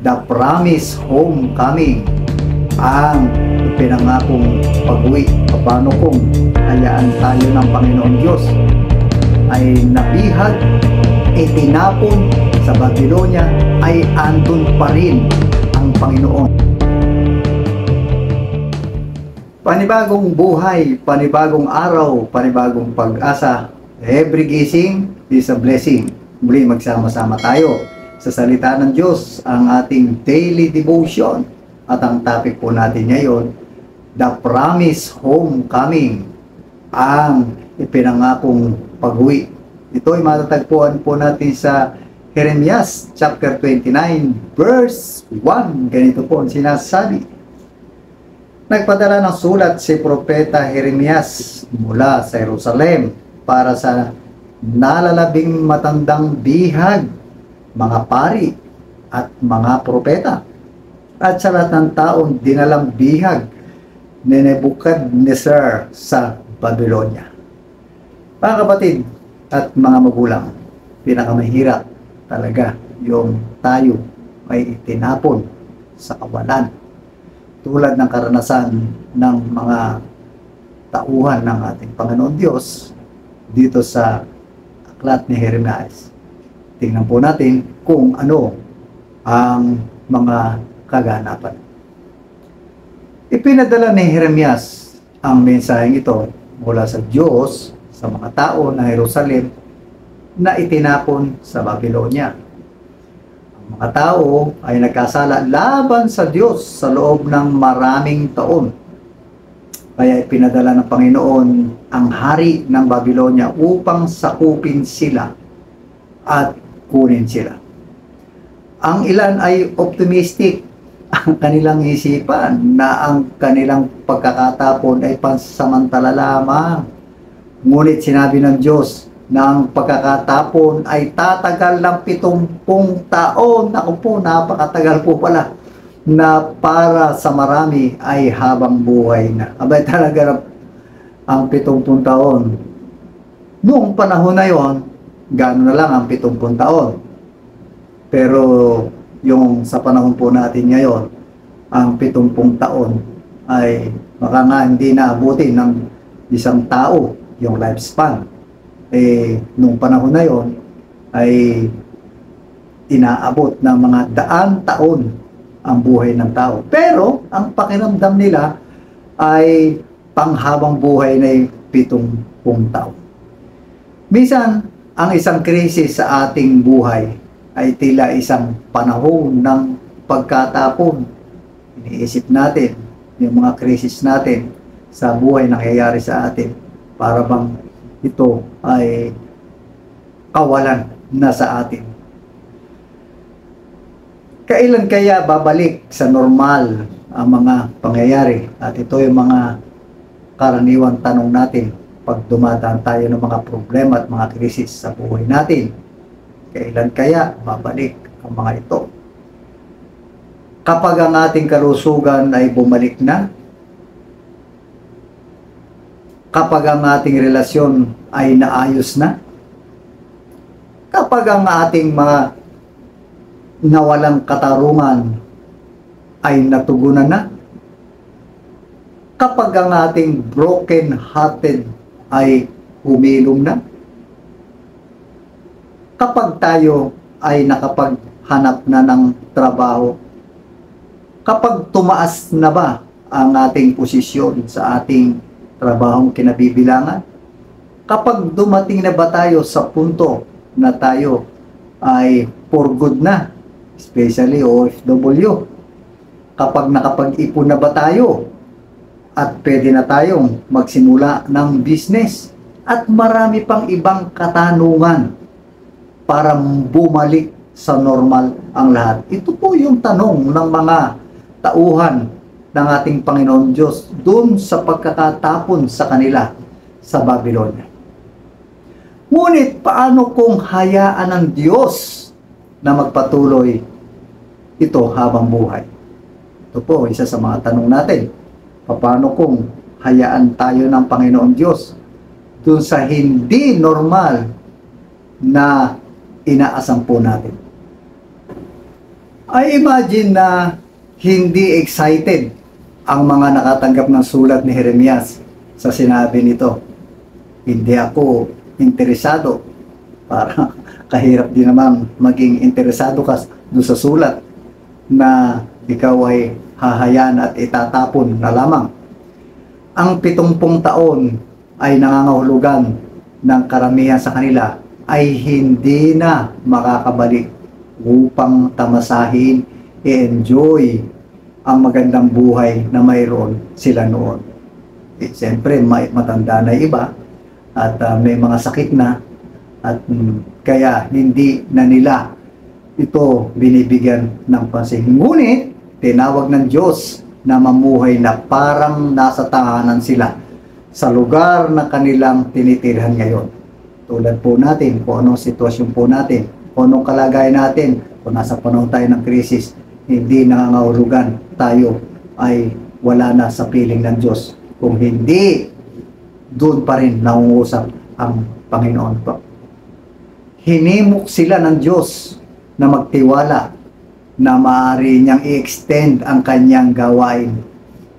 the promised homecoming, ang ipinangakong pag-uwi. Paano kung hayaan tayo ng Panginoon Diyos ay nabihag, itinapon sa Babylonia, ay andun pa rin ang Panginoon. Panibagong buhay, panibagong araw, panibagong pag-asa. Every gising is a blessing. Muli magsama-sama tayo sa salita ng Diyos, ang ating daily devotion. At ang topic po natin ngayon, the promised homecoming, ang ipinangakong pag-uwi. Ito ay matatagpuan po natin sa Jeremias chapter 29 verse 1. Ganito po ang sinasabi. Nagpadala ng sulat si Propeta Jeremias mula sa Jerusalem para sa nalalabing matandang bihag, mga pari at mga propeta, at sa lahat ng taong dinalang bihag ni Nebuchadnezzar sa Babylonia. Mga kapatid at mga magulang, pinakamahirap talaga yung tayo ay itinapon sa kawalan, tulad ng karanasan ng mga tauhan ng ating Panginoon Diyos dito sa aklat ni Jeremias. Tingnan po natin kung ano ang mga kaganapan. Ipinadala ni Jeremias ang mensaheng ito mula sa Diyos sa mga tao ng Jerusalem na itinapon sa Babylonia. Ang mga tao ay nagkasala laban sa Diyos sa loob ng maraming taon. Kaya ipinadala ng Panginoon ang hari ng Babylonia upang sakupin sila at kunin sila. Ang ilan ay optimistic ang kanilang isipan na ang kanilang pagkakatapon ay pansamantala lamang. Ngunit sinabi ng Diyos na ang pagkakatapon ay tatagal ng 70 taon. Naku po, napakatagal po pala, na para sa marami ay habang buhay na. Abay talaga ang 70 taon. Noong panahon na yon, gano'n na lang ang 70 taon. Pero yung sa panahon po natin ngayon, ang 70 taon ay baka nga hindi naabuti ng isang tao yung lifespan. Nung panahon na yon ay inaabot ng mga daang taon ang buhay ng tao. Pero ang pakiramdam nila ay panghabang buhay na 70 taon. Minsan, ang isang krisis sa ating buhay ay tila isang panahon ng pagkatapon. Iniisip natin yung mga krisis natin sa buhay nangyayari sa atin, para bang ito ay kawalan na sa atin. Kailan kaya babalik sa normal ang mga pangyayari? At ito yung mga karaniwang tanong natin pag dumadaan tayo ng mga problema at mga krisis sa buhay natin. Kailan kaya babalik ang mga ito? Kapag ang ating kalusugan ay bumalik na, kapag ang ating relasyon ay naayos na, kapag ang ating mga nawalang katarungan ay natugunan na, kapag ang ating broken-hearted ay humilom na, kapag tayo ay nakapaghanap na ng trabaho, kapag tumaas na ba ang ating posisyon sa ating trabahong kinabibilangan, kapag dumating na ba tayo sa punto na tayo ay for good na, especially OFW, kapag nakapag-ipon na ba tayo at pwede na tayong magsimula ng business, at marami pang ibang katanungan para bumalik sa normal ang lahat. Ito po yung tanong ng mga tauhan ng ating Panginoon Diyos dun sa pagkakatapon sa kanila sa Babylonia. Ngunit paano kung hayaan ng Diyos na magpatuloy ito habang buhay? Ito po isa sa mga tanong natin. Paano kung hayaan tayo ng Panginoon Diyos dun sa hindi normal na inaasam po natin? I imagine na hindi excited ang mga nakatanggap ng sulat ni Jeremias sa sinabi nito. Hindi ako interesado. Para kahirap din naman maging interesado ka doon sa sulat na ikaw ay hahayaan at itatapon na lamang. Ang 70 taon ay nangangahulugan ng karamihan sa kanila ay hindi na makakabalik upang tamasahin, i-enjoy ang magandang buhay na mayroon sila noon. Siyempre, may matanda na iba at may mga sakit na at kaya hindi na nila ito binibigyan ng pansin. Ngunit, tinawag ng Diyos na mamuhay na parang nasa tahanan sila sa lugar na kanilang tinitirhan ngayon. Tulad po natin, kung anong sitwasyon po natin, kung anong kalagayan natin, kung nasa panahon tayo ng krisis, hindi nangangahulugan tayo ay wala na sa piling ng Diyos. Kung hindi, doon pa rin nangungusap ang Panginoon po. Hinimok sila ng Diyos na magtiwala na maaari niyang i-extend ang kanyang gawain,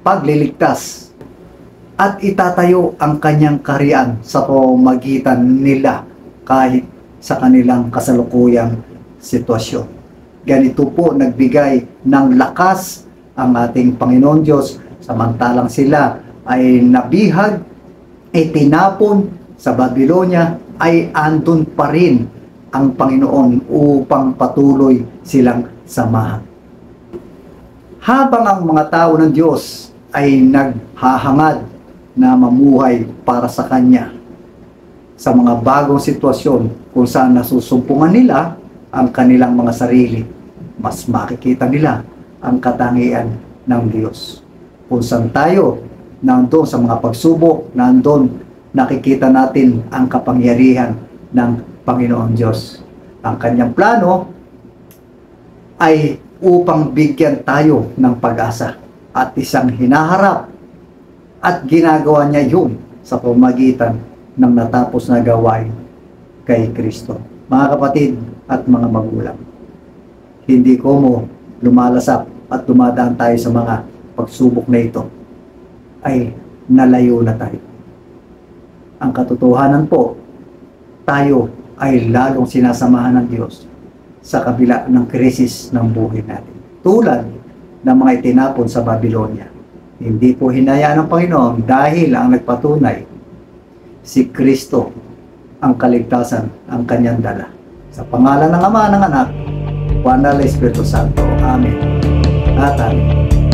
pagliligtas, at itatayo ang kanyang kaharian sa pamamagitan nila kahit sa kanilang kasalukuyang sitwasyon. Ganito po nagbigay ng lakas ang ating Panginoon Diyos samantalang sila ay nabihag, itinapon sa Babylonia, ay andun pa rin ang Panginoon upang patuloy silang samahan. Habang ang mga tao ng Diyos ay naghahangad na mamuhay para sa Kanya sa mga bagong sitwasyon kung saan nasusumpungan nila ang kanilang mga sarili, mas makikita nila ang katangian ng Diyos. Kung saan tayo nandoon sa mga pagsubok, nandoon nakikita natin ang kapangyarihan ng Panginoon Diyos. Ang kanyang plano ay upang bigyan tayo ng pag-asa at isang hinaharap at ginagawa niya yun sa pamamagitan ng natapos na gawain kay Kristo. Mga kapatid at mga magulang, hindi ko mo lumalasap at dumadaan tayo sa mga pagsubok na ito ay nalayo na tayo. Ang katotohanan po, tayo ay lalong sinasamahan ng Diyos sa kabila ng krisis ng buhay natin. Tulad ng mga itinapon sa Babylonia. Hindi po hinayaan ng Panginoon dahil ang nagpatunay si Kristo ang kaligtasan ang kanyang dala. Sa pangalan ng Ama, ng Anak, Banal na Espiritu Santo. Amen. At amen.